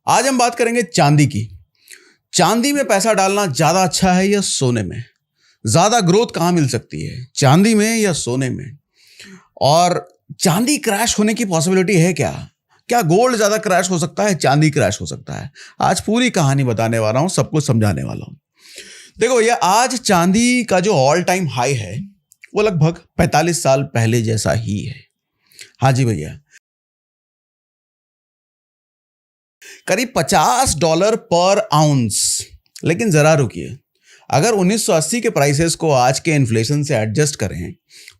आज हम बात करेंगे चांदी की। चांदी में पैसा डालना ज्यादा अच्छा है या सोने में? ज्यादा ग्रोथ कहाँ मिल सकती है, चांदी में या सोने में? और चांदी क्रैश होने की पॉसिबिलिटी है क्या? क्या गोल्ड ज्यादा क्रैश हो सकता है, चांदी क्रैश हो सकता है? आज पूरी कहानी बताने वाला हूं, सब कुछ समझाने वाला हूं। देखो भैया, आज चांदी का जो ऑल टाइम हाई है वो लगभग 45 साल पहले जैसा ही है। हाँ जी भैया, करीब $50 पर आउंस। लेकिन जरा रुकिए, अगर 1980 के प्राइसेस को आज के इन्फ्लेशन से एडजस्ट करें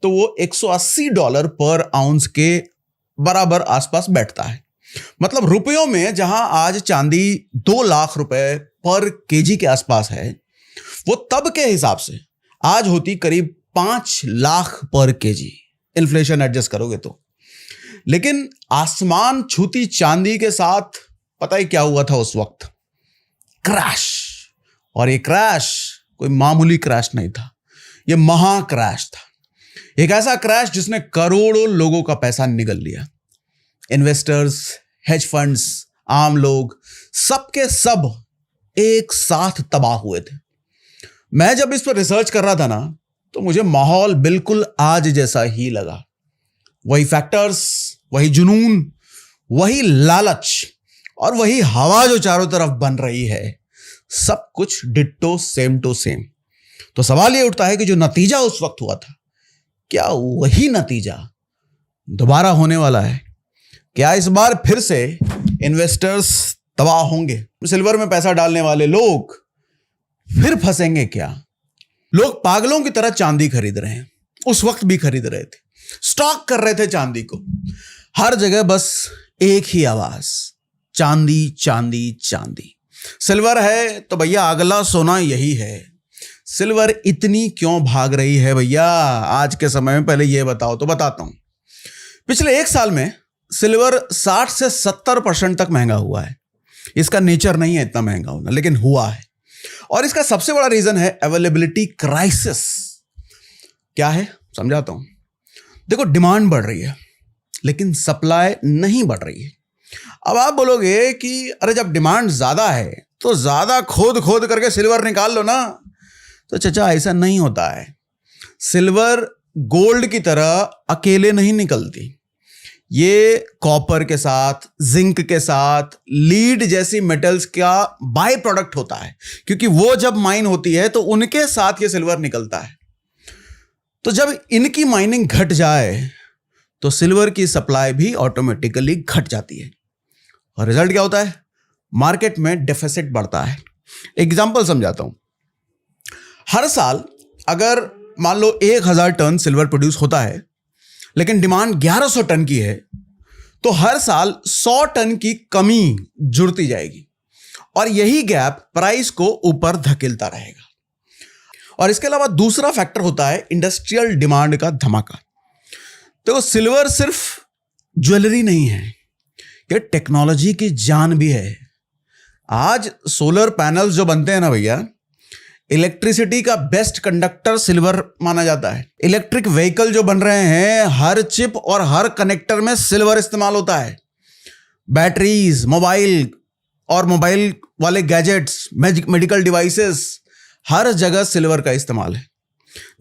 तो वो $180 पर आउंस के बराबर आसपास बैठता है। मतलब रुपयों में जहां आज चांदी 2 लाख रुपए पर केजी के आसपास है, वो तब के हिसाब से आज होती करीब 5 लाख पर केजी, इन्फ्लेशन एडजस्ट करोगे तो। लेकिन आसमान छूती चांदी के साथ पता ही क्या हुआ था उस वक्त? क्रैश। और ये क्रैश कोई मामूली क्रैश नहीं था, ये महा क्रैश था। एक ऐसा क्रैश जिसने करोड़ों लोगों का पैसा निगल लिया। इन्वेस्टर्स, हेज फंड्स, आम लोग, सबके सब एक साथ तबाह हुए थे। मैं जब इस पर रिसर्च कर रहा था ना, तो मुझे माहौल बिल्कुल आज जैसा ही लगा। वही फैक्टर्स, वही जुनून, वही लालच और वही हवा जो चारों तरफ बन रही है, सब कुछ डिट्टो सेम टू सेम। तो सवाल ये उठता है कि जो नतीजा उस वक्त हुआ था, क्या वही नतीजा दोबारा होने वाला है? क्या इस बार फिर से इन्वेस्टर्स तबाह होंगे? सिल्वर में पैसा डालने वाले लोग फिर फंसेंगे क्या? लोग पागलों की तरह चांदी खरीद रहे हैं, उस वक्त भी खरीद रहे थे, स्टॉक कर रहे थे चांदी को। हर जगह बस एक ही आवाज, चांदी चांदी चांदी। सिल्वर है तो भैया अगला सोना यही है। सिल्वर इतनी क्यों भाग रही है भैया आज के समय में? पहले यह बताओ तो बताता हूं। पिछले 1 साल में सिल्वर 60 से 70% तक महंगा हुआ है। इसका नेचर नहीं है इतना महंगा होना, लेकिन हुआ है। और इसका सबसे बड़ा रीजन है अवेलेबिलिटी क्राइसिस। क्या है समझाता हूं। देखो, डिमांड बढ़ रही है लेकिन सप्लाई नहीं बढ़ रही है। अब आप बोलोगे कि अरे जब डिमांड ज्यादा है तो ज्यादा खोद खोद करके सिल्वर निकाल लो ना। तो चाचा, ऐसा नहीं होता है। सिल्वर गोल्ड की तरह अकेले नहीं निकलती। ये कॉपर के साथ, जिंक के साथ, लीड जैसी मेटल्स का बाय प्रोडक्ट होता है, क्योंकि वो जब माइन होती है तो उनके साथ ये सिल्वर निकलता है। तो जब इनकी माइनिंग घट जाए तो सिल्वर की सप्लाई भी ऑटोमेटिकली घट जाती है और रिजल्ट क्या होता है? मार्केट में डेफिसिट बढ़ता है। एग्जांपल समझाता हूं। हर साल अगर मान लो 1000 टन सिल्वर प्रोड्यूस होता है, लेकिन डिमांड 1100 टन की है, तो हर साल 100 टन की कमी जुड़ती जाएगी और यही गैप प्राइस को ऊपर धकेलता रहेगा। और इसके अलावा दूसरा फैक्टर होता है इंडस्ट्रियल डिमांड का धमाका। तो सिल्वर सिर्फ ज्वेलरी नहीं है, ये टेक्नोलॉजी की जान भी है। आज सोलर पैनल्स जो बनते हैं ना भैया, इलेक्ट्रिसिटी का बेस्ट कंडक्टर सिल्वर माना जाता है। इलेक्ट्रिक व्हीकल जो बन रहे हैं, हर चिप और हर कनेक्टर में सिल्वर इस्तेमाल होता है। बैटरीज, मोबाइल और मोबाइल वाले गैजेट्स, मेडिकल डिवाइसेस, हर जगह सिल्वर का इस्तेमाल है।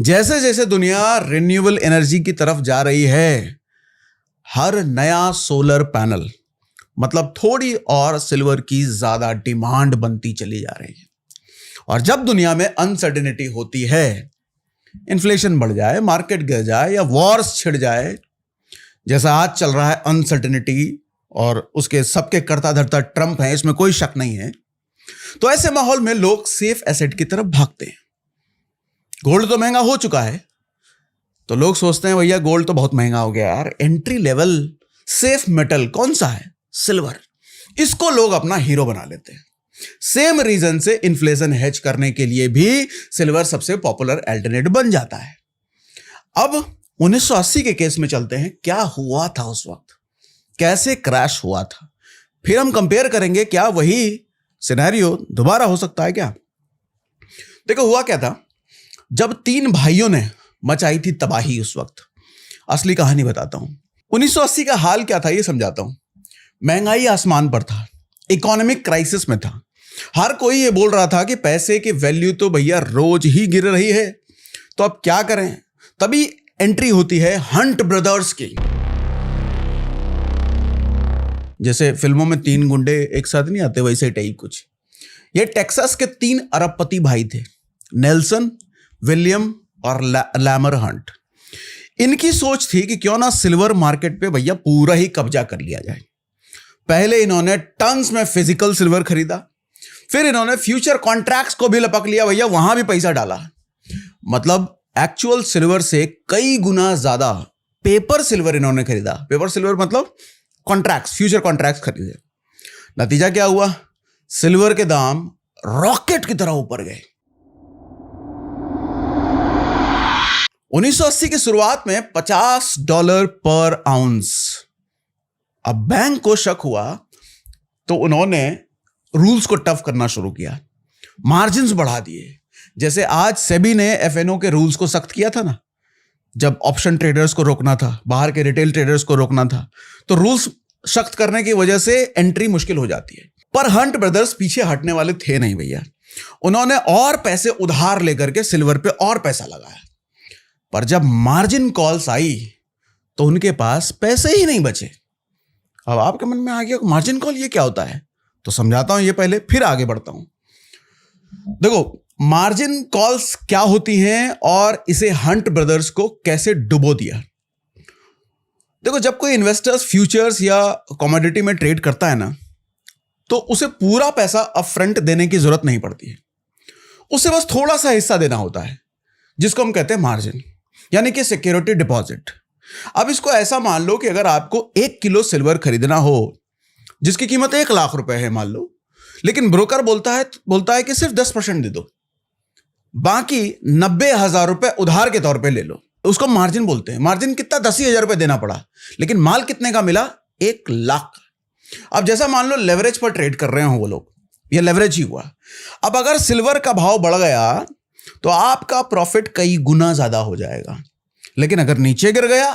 जैसे जैसे दुनिया रिन्यूएबल एनर्जी की तरफ जा रही है, हर नया सोलर पैनल मतलब थोड़ी और सिल्वर की ज्यादा डिमांड बनती चली जा रही है। और जब दुनिया में अनसर्टेनिटी होती है, इन्फ्लेशन बढ़ जाए, मार्केट गिर जाए या वॉर्स छिड़ जाए, जैसा आज चल रहा है अनसर्टेनिटी, और उसके सबके करता धरता ट्रंप है, इसमें कोई शक नहीं है, तो ऐसे माहौल में लोग सेफ एसेट की तरफ भागते हैं। गोल्ड तो महंगा हो चुका है, तो लोग सोचते हैं भैया गोल्ड तो बहुत महंगा हो गया यार, एंट्री लेवल सेफ मेटल कौन सा है? सिल्वर। इसको लोग अपना हीरो बना लेते हैं। सेम रीजन से इन्फ्लेशन हेज करने के लिए भी सिल्वर सबसे पॉपुलर अल्टरनेटिव बन जाता है। अब 1980 के केस में चलते हैं। क्या हुआ था उस वक्त, कैसे क्रैश हुआ था, फिर हम कंपेयर करेंगे क्या वही सिनेरियो दोबारा हो सकता है क्या। देखो, हुआ क्या था, जब 3 भाइयों ने मचाई थी तबाही उस वक्त। असली कहानी बताता हूं। 1980 का हाल क्या था ये समझाता हूं। महंगाई आसमान पर था, इकोनॉमिक क्राइसिस में था। हर कोई ये बोल रहा था कि पैसे की वैल्यू तो भैया रोज ही गिर रही है, तो अब क्या करें। तभी एंट्री होती है हंट ब्रदर्स की। जैसे फिल्मों में 3 गुंडे एक साथ नहीं आते, वैसे टाइप कुछ। ये टेक्सास के 3 अरबपति भाई थे, नेल्सन, विलियम और लैमर हंट। इनकी सोच थी कि क्यों ना सिल्वर मार्केट पे भैया पूरा ही कब्जा कर लिया जाए। पहले इन्होंने टन्स में फिजिकल सिल्वर खरीदा, फिर इन्होंने फ्यूचर कॉन्ट्रैक्ट्स को भी लपक लिया भैया, वहां भी पैसा डाला। मतलब एक्चुअल सिल्वर से कई गुना ज्यादा पेपर सिल्वर इन्होंने खरीदा। पेपर सिल्वर मतलब कॉन्ट्रैक्ट्स, फ्यूचर कॉन्ट्रैक्ट्स खरीदे। नतीजा क्या हुआ? सिल्वर के दाम रॉकेट की तरह ऊपर गए। 1980 की शुरुआत में $50 पर आउंस। अब बैंक को शक हुआ तो उन्होंने रूल्स को टफ करना शुरू किया, मार्जिन्स बढ़ा दिए। जैसे आज सेबी ने एफएनओ के रूल्स को सख्त किया था ना, जब ऑप्शन ट्रेडर्स को रोकना था, बाहर के रिटेल ट्रेडर्स को रोकना था, तो रूल्स सख्त करने की वजह से एंट्री मुश्किल हो जाती है। पर हंट ब्रदर्स पीछे हटने वाले थे नहीं भैया। उन्होंने और पैसे उधार लेकर के सिल्वर पे और पैसा लगाया। पर जब मार्जिन कॉल्स आई तो उनके पास पैसे ही नहीं बचे। अब आपके मन में आ गया मार्जिन कॉल ये क्या होता है, तो समझाता हूं ये पहले, फिर आगे बढ़ता हूं। देखो मार्जिन कॉल्स क्या होती हैं और इसे हंट ब्रदर्स को कैसे डुबो दिया। देखो जब कोई इन्वेस्टर्स फ्यूचर्स या कमोडिटी में ट्रेड करता है ना, तो उसे पूरा पैसा अपफ्रंट देने की जरूरत नहीं पड़ती है। उसे बस थोड़ा सा हिस्सा देना होता है, जिसको हम कहते हैं मार्जिन, यानी कि सिक्योरिटी डिपॉजिट। अब इसको ऐसा मान लो कि अगर आपको 1 किलो सिल्वर खरीदना हो जिसकी कीमत 1 लाख रुपए है मान लो, लेकिन ब्रोकर बोलता है कि सिर्फ 10% दे दो, बाकी 90,000 रुपए उधार के तौर पे ले लो, उसको मार्जिन बोलते हैं। मार्जिन कितना? 10,000 रुपए देना पड़ा, लेकिन माल कितने का मिला? 1 लाख। अब जैसा मान लो लेवरेज पर ट्रेड कर रहे हो वो लोग, ये लेवरेज ही हुआ। अब अगर सिल्वर का भाव बढ़ गया तो आपका प्रॉफिट कई गुना ज्यादा हो जाएगा, लेकिन अगर नीचे गिर गया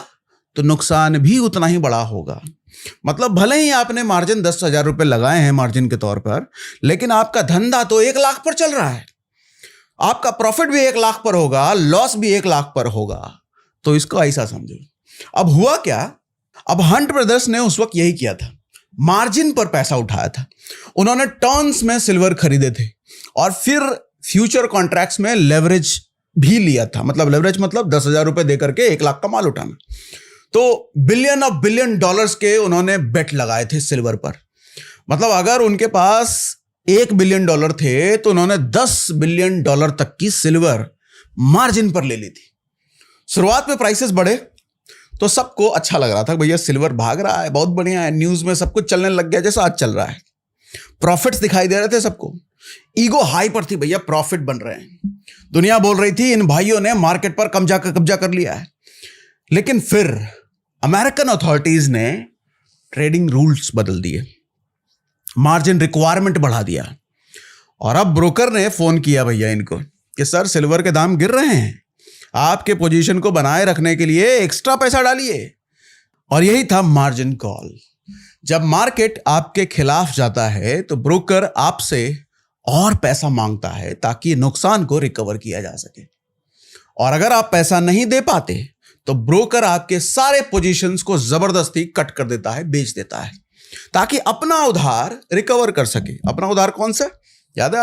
तो नुकसान भी उतना ही बड़ा होगा। मतलब भले ही आपने मार्जिन 10,000 रुपए लगाए हैं मार्जिन के तौर पर, लेकिन आपका धंधा तो 1 लाख पर चल रहा है, आपका प्रॉफिट भी 1 लाख पर होगा, लॉस भी 1 लाख पर होगा। तो इसको ऐसा समझो। अब हुआ क्या? अब हंट ब्रदर्स ने उस वक्त यही किया था, मार्जिन पर पैसा उठाया था। उन्होंने टर्न्स में सिल्वर खरीदे थे और फिर फ्यूचर कॉन्ट्रैक्ट्स में लेवरेज भी लिया था। मतलब लेवरेज मतलब 10,000 रुपए देकर के 1 लाख का माल उठाना। तो बिलियन डॉलर्स के उन्होंने बेट लगाए थे सिल्वर पर। मतलब अगर उनके पास $1 बिलियन थे तो उन्होंने $10 बिलियन तक की सिल्वर मार्जिन पर ले ली थी। शुरुआत में प्राइसेस बढ़े तो सबको अच्छा लग रहा था, भैया सिल्वर भाग रहा है, बहुत बढ़िया है, न्यूज में सब कुछ चलने लग गया जैसा आज चल रहा है। प्रॉफिट्स दिखाई दे रहे थे सबको, ईगो हाई पर थी भैया, प्रॉफिट बन रहे हैं। दुनिया बोल रही थी इन भाइयों ने मार्केट पर कब्जा कर लिया है। लेकिन फिर अमेरिकन अथॉरिटीज ने ट्रेडिंग रूल्स बदल दिए, मार्जिन रिक्वायरमेंट बढ़ा दिया, और अब ब्रोकर ने फोन किया भैया इनको कि सर सिल्वर के दाम गिर रहे हैं, आपके पोजीशन को बनाए रखने के लिए एक्स्ट्रा पैसा डालिए। और यही था मार्जिन कॉल। जब मार्केट आपके खिलाफ जाता है तो ब्रोकर आपसे और पैसा मांगता है ताकि नुकसान को रिकवर किया जा सके। और अगर आप पैसा नहीं दे पाते तो ब्रोकर आपके सारे पोजीशंस को जबरदस्ती कट कर देता है, बेच देता है, ताकि अपना उधार रिकवर कर सके। अपना उधार कौन सा? याद है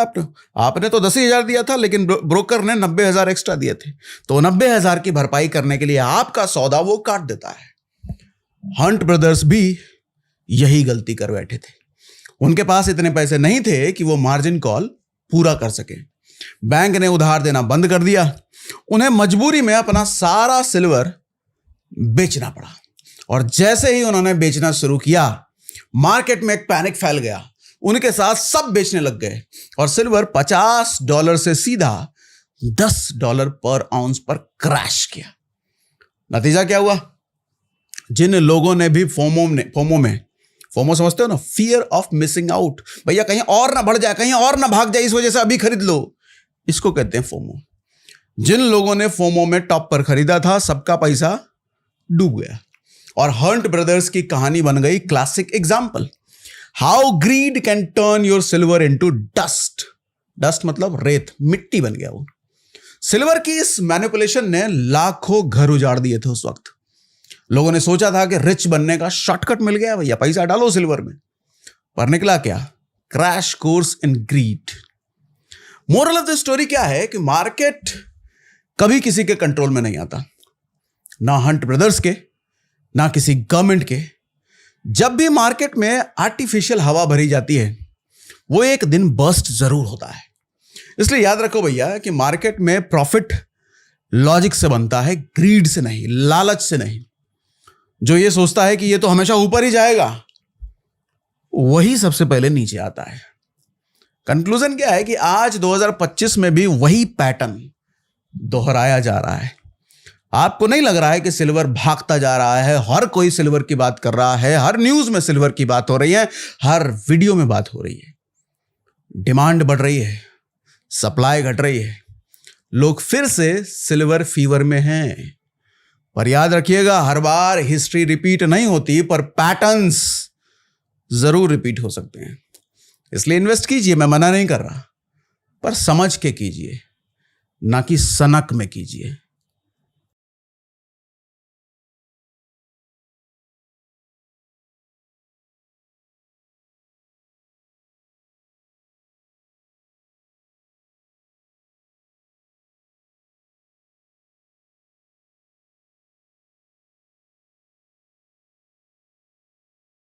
आपने तो 10,000 दिया था, लेकिन ब्रोकर ने 90,000 एक्स्ट्रा दिए थे, तो 90,000 की भरपाई करने के लिए आपका सौदा वो काट देता है। हंट ब्रदर्स भी यही गलती कर बैठे थे। उनके पास इतने पैसे नहीं थे कि वो मार्जिन कॉल पूरा कर सके। बैंक ने उधार देना बंद कर दिया, उन्हें मजबूरी में अपना सारा सिल्वर बेचना पड़ा। और जैसे ही उन्होंने बेचना शुरू किया, मार्केट में एक पैनिक फैल गया, उनके साथ सब बेचने लग गए और सिल्वर $50 से सीधा $10 पर आउंस पर क्रैश किया। नतीजा क्या हुआ? जिन लोगों ने भी फोमो समझते हो ना, फियर ऑफ मिसिंग आउट, भैया कहीं और ना बढ़ जाए, कहीं और ना भाग जाए, इस वजह से अभी खरीद लो, इसको कहते हैं फोमो। जिन लोगों ने फोमो में टॉप पर खरीदा था, सबका पैसा डूब गया। और हंट ब्रदर्स की कहानी बन गई classic example. How greed can turn your silver into dust. Dust मतलब रेत, मिट्टी बन गया वो। सिल्वर की इस मैनिपुलेशन ने लाखों घर उजाड़ दिए थे उस वक्त। लोगों ने सोचा था कि रिच बनने का शॉर्टकट मिल गया भैया, पैसा डालो सिल्वर में। पर निकला क्या? Crash course in greed. Moral of the story क्या है कि मार्केट कभी किसी के कंट्रोल में नहीं आता, ना हंट ब्रदर्स के, ना किसी गवर्नमेंट के। जब भी मार्केट में आर्टिफिशियल हवा भरी जाती है, वो एक दिन बर्स्ट जरूर होता है। इसलिए याद रखो भैया कि मार्केट में प्रॉफिट लॉजिक से बनता है, ग्रीड से नहीं, लालच से नहीं। जो ये सोचता है कि ये तो हमेशा ऊपर ही जाएगा, वही सबसे पहले नीचे आता है। कंक्लूजन क्या है कि आज 2025 में भी वही पैटर्न दोहराया जा रहा है। आपको नहीं लग रहा है कि सिल्वर भागता जा रहा है? हर कोई सिल्वर की बात कर रहा है, हर न्यूज में सिल्वर की बात हो रही है, हर वीडियो में बात हो रही है। डिमांड बढ़ रही है, सप्लाई घट रही है, लोग फिर से सिल्वर फीवर में हैं। पर याद रखिएगा, हर बार हिस्ट्री रिपीट नहीं होती, पर पैटर्न्स जरूर रिपीट हो सकते हैं। इसलिए इन्वेस्ट कीजिए, मैं मना नहीं कर रहा, पर समझ के कीजिए, ना कि सनक में कीजिए।